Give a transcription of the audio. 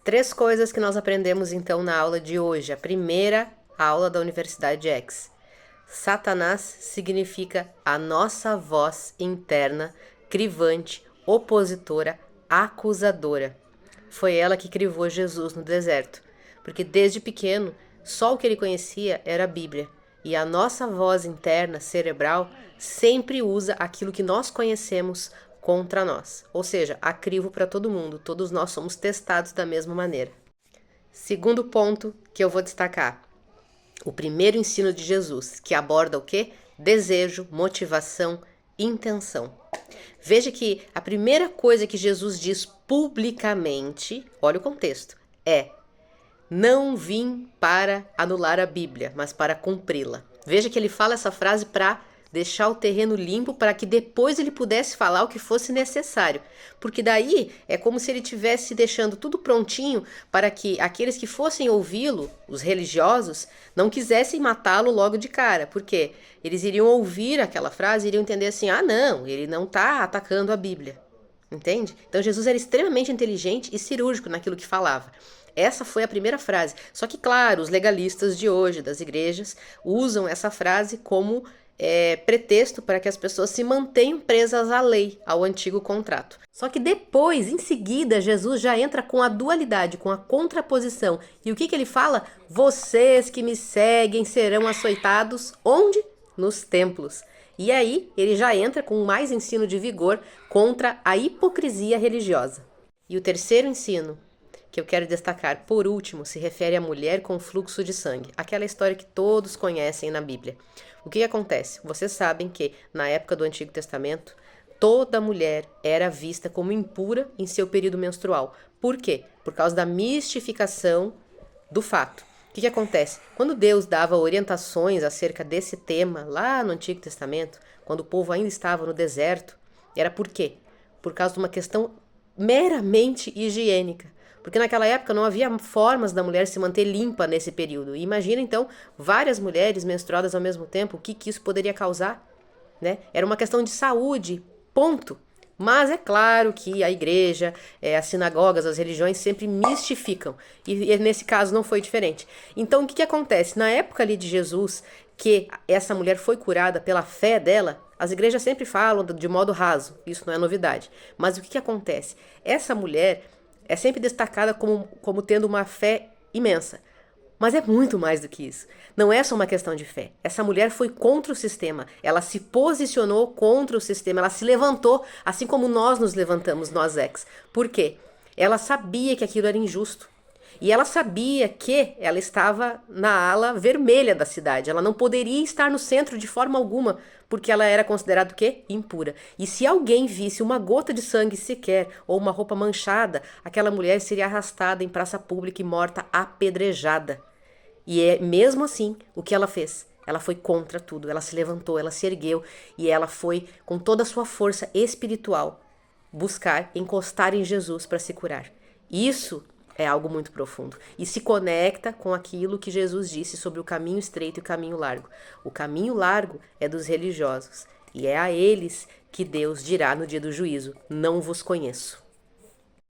Três coisas que nós aprendemos então na aula de hoje, a primeira aula da Universidade X. Satanás significa a nossa voz interna, crivante, opositora, acusadora. Foi ela que crivou Jesus no deserto, porque desde pequeno só o que ele conhecia era a Bíblia. E a nossa voz interna, cerebral, sempre usa aquilo que nós conhecemos contra nós. Ou seja, há crivo para todo mundo, todos nós somos testados da mesma maneira. Segundo ponto que eu vou destacar, o primeiro ensino de Jesus, que aborda o quê? Desejo, motivação, intenção. Veja que a primeira coisa que Jesus diz publicamente, olha o contexto, é: não vim para anular a Bíblia, mas para cumpri-la. Veja que ele fala essa frase para deixar o terreno limpo para que depois ele pudesse falar o que fosse necessário. Porque daí é como se ele estivesse deixando tudo prontinho para que aqueles que fossem ouvi-lo, os religiosos, não quisessem matá-lo logo de cara. Porque eles iriam ouvir aquela frase e iriam entender assim: ah, não, ele não está atacando a Bíblia. Entende? Então Jesus era extremamente inteligente e cirúrgico naquilo que falava. Essa foi a primeira frase. Só que, claro, os legalistas de hoje, das igrejas, usam essa frase como pretexto para que as pessoas se mantenham presas à lei, ao antigo contrato. Só que depois, em seguida, Jesus já entra com a dualidade, com a contraposição. E o que ele fala? Vocês que me seguem serão açoitados onde? Nos templos. E aí ele já entra com mais ensino de vigor contra a hipocrisia religiosa. E o terceiro ensino que eu quero destacar, por último, se refere à mulher com fluxo de sangue. Aquela história que todos conhecem na Bíblia. O que acontece? Vocês sabem que, na época do Antigo Testamento, toda mulher era vista como impura em seu período menstrual. Por quê? Por causa da mistificação do fato. O que acontece? Quando Deus dava orientações acerca desse tema lá no Antigo Testamento, quando o povo ainda estava no deserto, era por quê? Por causa de uma questão meramente higiênica. Porque naquela época não havia formas da mulher se manter limpa nesse período. E imagina então várias mulheres menstruadas ao mesmo tempo, o que isso poderia causar, né? Era uma questão de saúde, ponto. Mas é claro que a igreja, as sinagogas, as religiões sempre mistificam. E nesse caso não foi diferente. Então o que acontece? Na época ali de Jesus, que essa mulher foi curada pela fé dela, as igrejas sempre falam de modo raso. Isso não é novidade. Mas o que acontece? Essa mulher é sempre destacada como tendo uma fé imensa. Mas é muito mais do que isso. Não é só uma questão de fé. Essa mulher foi contra o sistema. Ela se posicionou contra o sistema. Ela se levantou, assim como nós nos levantamos, nós ex. Por quê? Ela sabia que aquilo era injusto. E ela sabia que ela estava na ala vermelha da cidade. Ela não poderia estar no centro de forma alguma, porque ela era considerada o quê? Impura. E se alguém visse uma gota de sangue sequer, ou uma roupa manchada, aquela mulher seria arrastada em praça pública e morta apedrejada. E é mesmo assim o que ela fez. Ela foi contra tudo. Ela se levantou, ela se ergueu e ela foi com toda a sua força espiritual buscar, encostar em Jesus para se curar. Isso é algo muito profundo e se conecta com aquilo que Jesus disse sobre o caminho estreito e o caminho largo. O caminho largo é dos religiosos e é a eles que Deus dirá no dia do juízo: não vos conheço.